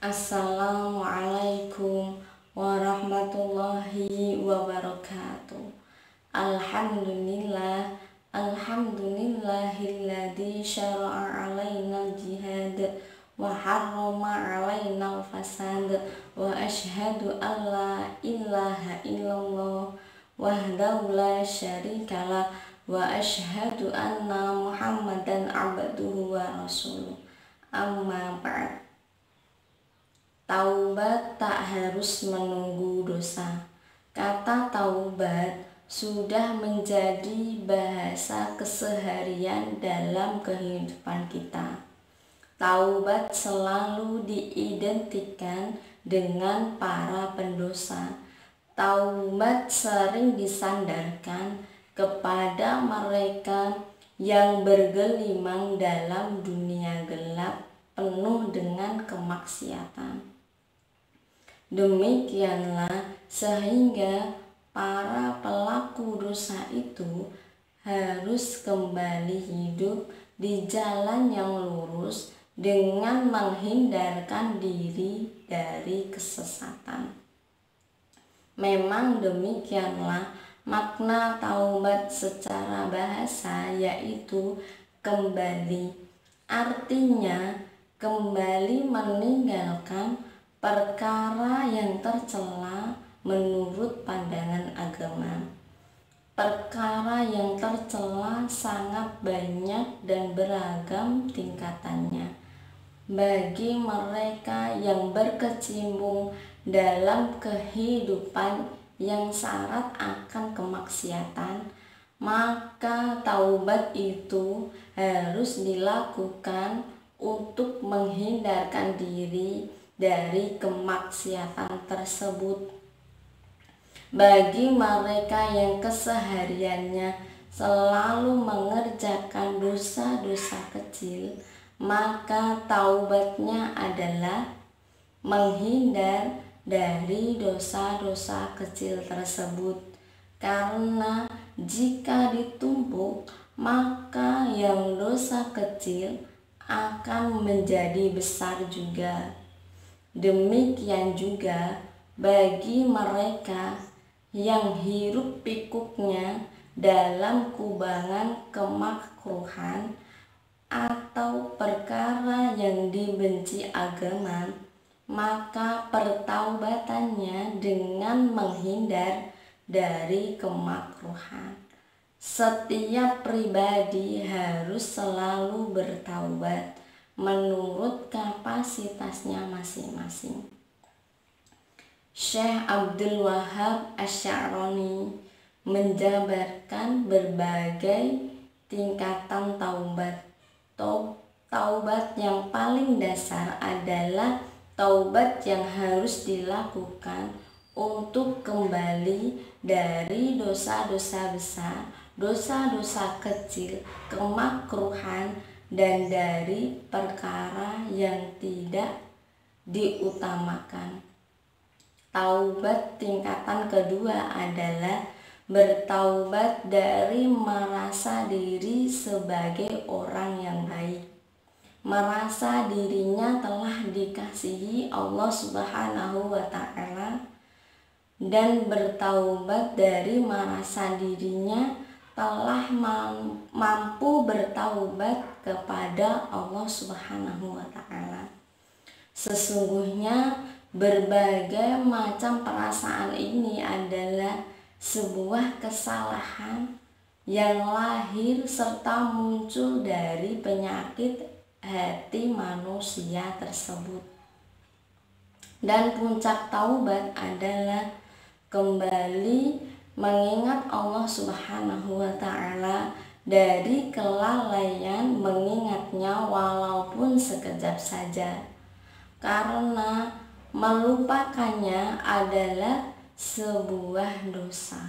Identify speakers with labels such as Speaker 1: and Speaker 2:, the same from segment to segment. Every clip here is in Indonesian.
Speaker 1: Assalamualaikum warahmatullahi wabarakatuh. Alhamdulillah, alhamdulillahilladzi syara'a alaina jihad wa harrama alaina fasad wa asyhadu an la ilaha illallah wahdahu la syarikalah wa asyhadu anna muhammadan abduhu wa rasuluh. Amma ba'd. Taubat tak harus menunggu dosa. Kata taubat sudah menjadi bahasa keseharian dalam kehidupan kita. Taubat selalu diidentikan dengan para pendosa. Taubat sering disandarkan kepada mereka yang bergelimang dalam dunia gelap penuh dengan kemaksiatan. Demikianlah sehingga para pelaku dosa itu harus kembali hidup di jalan yang lurus dengan menghindarkan diri dari kesesatan. Memang demikianlah makna taubat secara bahasa, yaitu kembali. Artinya kembali meninggalkan perkara yang tercela menurut pandangan agama. Perkara yang tercela sangat banyak dan beragam tingkatannya. Bagi mereka yang berkecimpung dalam kehidupan yang syarat akan kemaksiatan, maka taubat itu harus dilakukan untuk menghindarkan diri dari kemaksiatan tersebut. Bagi mereka yang kesehariannya selalu mengerjakan dosa-dosa kecil, maka taubatnya adalah menghindar dari dosa-dosa kecil tersebut. Karena jika ditumpuk, maka yang dosa kecil akan menjadi besar juga. Demikian juga bagi mereka yang hiruk pikuknya dalam kubangan kemakruhan atau perkara yang dibenci agama, maka pertaubatannya dengan menghindar dari kemakruhan. Setiap pribadi harus selalu bertaubat menurut kapasitasnya masing-masing. Syekh Abdul Wahab Asy-Sya'rani menjabarkan berbagai tingkatan taubat. Taubat yang paling dasar adalah taubat yang harus dilakukan untuk kembali dari dosa-dosa besar, dosa-dosa kecil, kemakruhan, dan dari perkara yang tidak diutamakan. Taubat tingkatan kedua adalah bertaubat dari merasa diri sebagai orang yang baik, merasa dirinya telah dikasihi Allah Subhanahu wa Ta'ala, dan bertaubat dari merasa dirinya telah mampu bertaubat kepada Allah Subhanahu wa Ta'ala. Sesungguhnya berbagai macam perasaan ini adalah sebuah kesalahan yang lahir serta muncul dari penyakit hati manusia tersebut. Dan puncak taubat adalah kembali mengingat Allah Subhanahu wa Ta'ala dari kelalaian mengingatnya walaupun sekejap saja, karena melupakannya adalah sebuah dosa.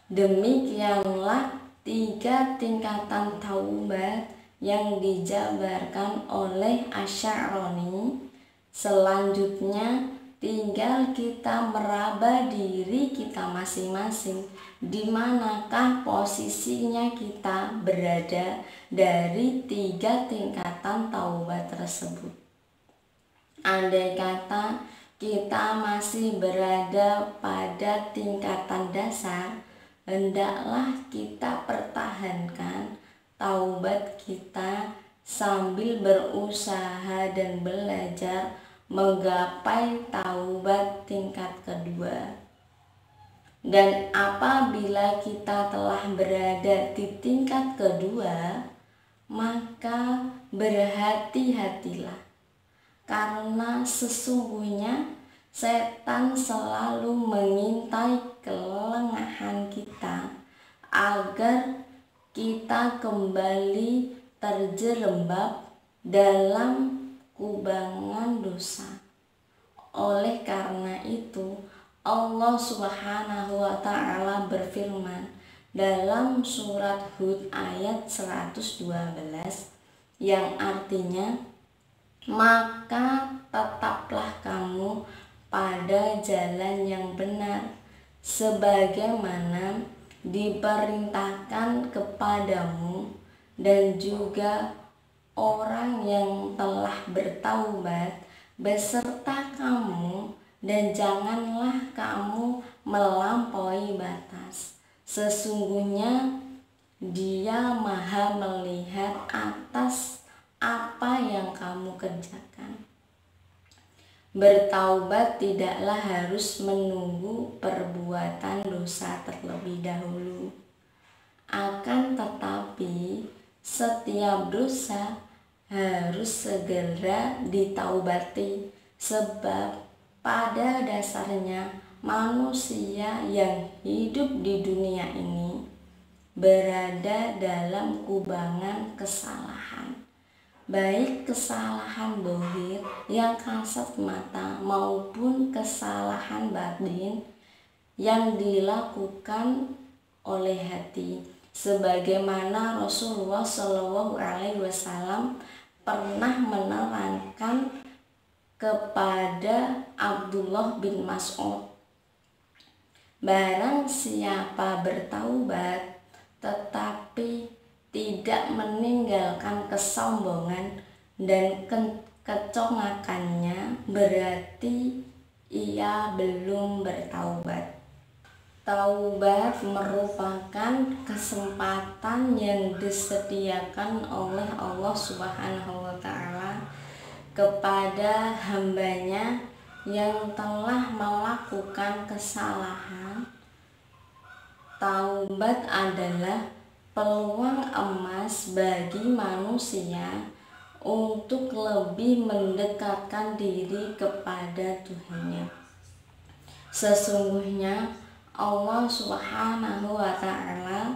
Speaker 1: Demikianlah 3 tingkatan taubat yang dijabarkan oleh Asy-Sya'rani. Selanjutnya tinggal kita meraba diri kita masing-masing, di manakah posisinya kita berada dari 3 tingkatan taubat tersebut. Andai kata kita masih berada pada tingkatan dasar, hendaklah kita pertahankan taubat kita sambil berusaha dan belajar menggapai taubat tingkat kedua. Dan apabila kita telah berada di tingkat kedua, maka berhati-hatilah, karena sesungguhnya setan selalu mengintai kelengahan kita agar kita kembali terjerembab dalam kubangan dosa. Oleh karena itu, Allah Subhanahu wa Ta'ala berfirman dalam surat Hud ayat 112 yang artinya, maka tetaplah kamu pada jalan yang benar sebagaimana diperintahkan kepadamu, dan juga orang yang telah bertaubat beserta kamu, dan janganlah kamu melampaui batas. Sesungguhnya Dia Maha melihat atas apa yang kamu kerjakan. Bertaubat tidaklah harus menunggu perbuatan dosa terlebih dahulu. Akan tetapi setiap dosa harus segera ditaubati, sebab pada dasarnya manusia yang hidup di dunia ini berada dalam kubangan kesalahan, baik kesalahan zahir yang kasat mata maupun kesalahan batin yang dilakukan oleh hati, sebagaimana Rasulullah SAW pernah menerangkan kepada Abdullah bin Mas'ud, barang siapa bertaubat tetapi tidak meninggalkan kesombongan dan kecongakannya, berarti ia belum bertaubat. Taubat merupakan kesempatan yang disediakan oleh Allah Subhanahu wa Ta'ala kepada hambanya yang telah melakukan kesalahan. Taubat adalah peluang emas bagi manusia untuk lebih mendekatkan diri kepada Tuhannya. Sesungguhnya Allah Subhanahu wa Ta'ala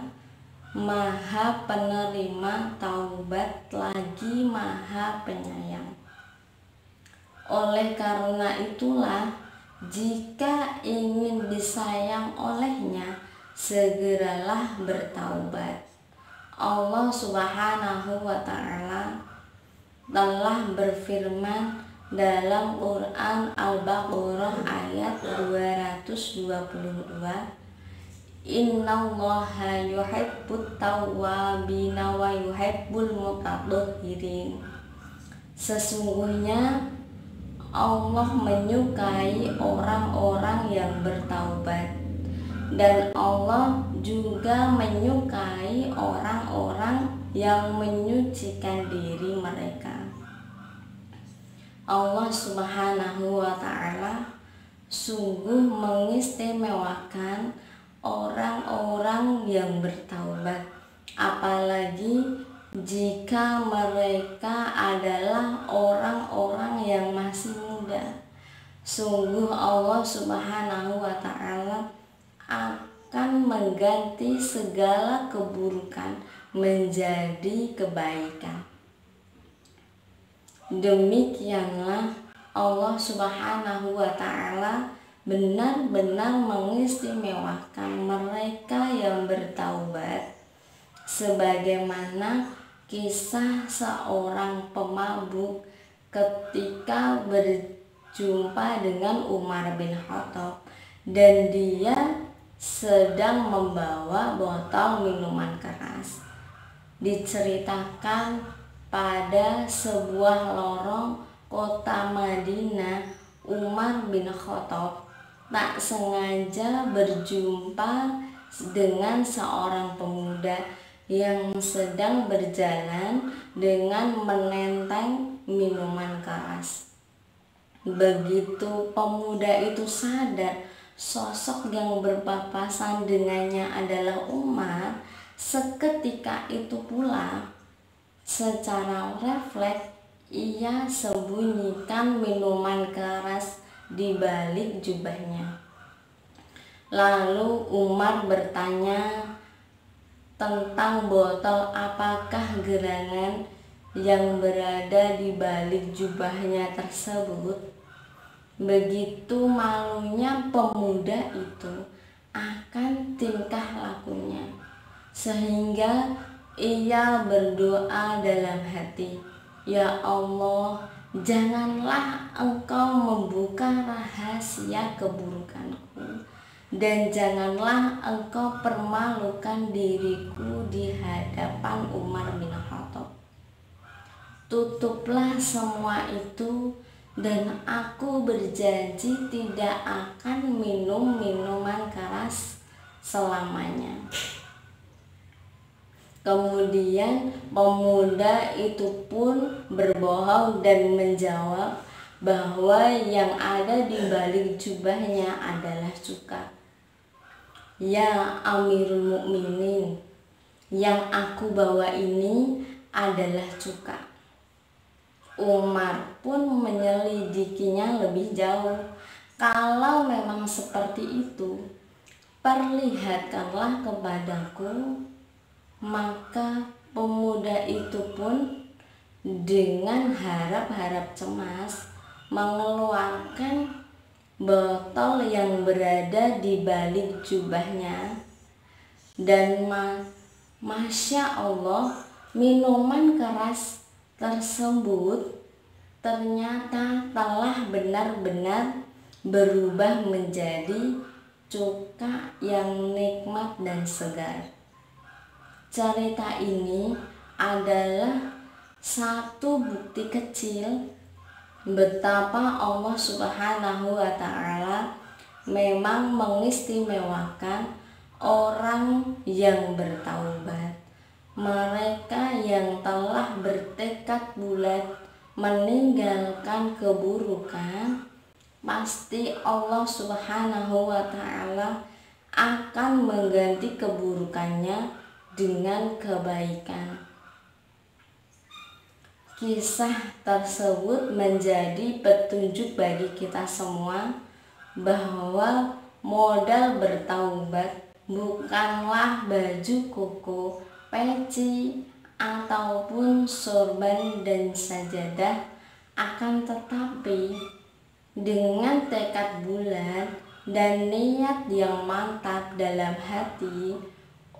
Speaker 1: Maha penerima taubat lagi Maha penyayang. Oleh karena itulah, jika ingin disayang olehnya, segeralah bertaubat. Allah Subhanahu wa Ta'ala telah berfirman dalam Quran Al-Baqarah ayat 222, Innallaha yuhibbut tawwabina wa yuhibbul mutatahhirin. Sesungguhnya Allah menyukai orang-orang yang bertaubat, dan Allah juga menyukai orang-orang yang menyucikan diri mereka. Allah Subhanahu wa Ta'ala sungguh mengistimewakan orang-orang yang bertaubat, apalagi jika mereka adalah orang-orang yang masih muda. Sungguh Allah Subhanahu wa Ta'ala akan mengganti segala keburukan menjadi kebaikan. Demikianlah Allah Subhanahu wa Ta'ala benar-benar mengistimewakan mereka yang bertaubat, sebagaimana kisah seorang pemabuk ketika berjumpa dengan Umar bin Khattab, dan dia sedang membawa botol minuman keras. Diceritakan pada sebuah lorong kota Madinah, Umar bin Khattab tak sengaja berjumpa dengan seorang pemuda yang sedang berjalan dengan menenteng minuman keras. Begitu pemuda itu sadar sosok yang berpapasan dengannya adalah Umar, seketika itu pula secara refleks ia sembunyikan minuman keras di balik jubahnya. Lalu Umar bertanya tentang botol apakah gerangan yang berada di balik jubahnya tersebut. Begitu malunya pemuda itu akan tingkah lakunya, sehingga ia berdoa dalam hati, "Ya Allah, janganlah Engkau membuka rahasia keburukanku, dan janganlah Engkau permalukan diriku di hadapan Umar bin Khattab. Tutuplah semua itu, dan aku berjanji tidak akan minum minuman keras selamanya." Kemudian pemuda itu pun berbohong dan menjawab bahwa yang ada di balik jubahnya adalah cuka. "Ya Amirul Mukminin, yang aku bawa ini adalah cuka." Umar pun menyelidikinya lebih jauh. "Kalau memang seperti itu, perlihatkanlah kepadaku." Maka pemuda itu pun dengan harap-harap cemas mengeluarkan botol yang berada di balik jubahnya, dan Masya Allah, minuman keras tersebut ternyata telah benar-benar berubah menjadi cuka yang nikmat dan segar. Cerita ini adalah satu bukti kecil betapa Allah Subhanahu wa Ta'ala memang mengistimewakan orang yang bertaubat. Mereka yang telah bertekad bulat meninggalkan keburukan, pasti Allah Subhanahu wa Ta'ala akan mengganti keburukannya dengan kebaikan. Kisah tersebut menjadi petunjuk bagi kita semua bahwa modal bertaubat bukanlah baju koko, peci, ataupun sorban dan sajadah, akan tetapi dengan tekad bulat dan niat yang mantap dalam hati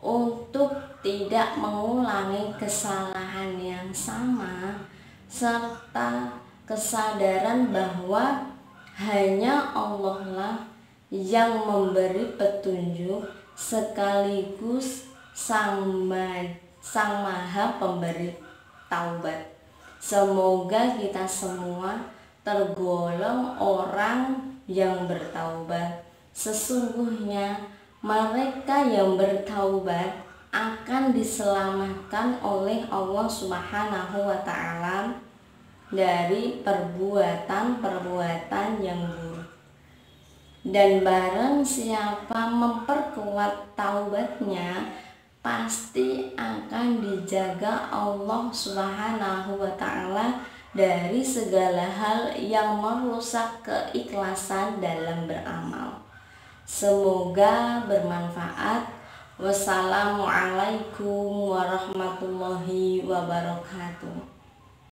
Speaker 1: untuk tidak mengulangi kesalahan yang sama, serta kesadaran bahwa hanya Allah lah yang memberi petunjuk sekaligus Sang Maha Pemberi taubat. Semoga kita semua tergolong orang yang bertaubat. Sesungguhnya mereka yang bertaubat akan diselamatkan oleh Allah Subhanahu wa Ta'ala dari perbuatan-perbuatan yang buruk. Dan barang siapa memperkuat taubatnya, pasti akan dijaga Allah Subhanahu wa Ta'ala dari segala hal yang merusak keikhlasan dalam beramal. Semoga bermanfaat. Wassalamualaikum warahmatullahi wabarakatuh.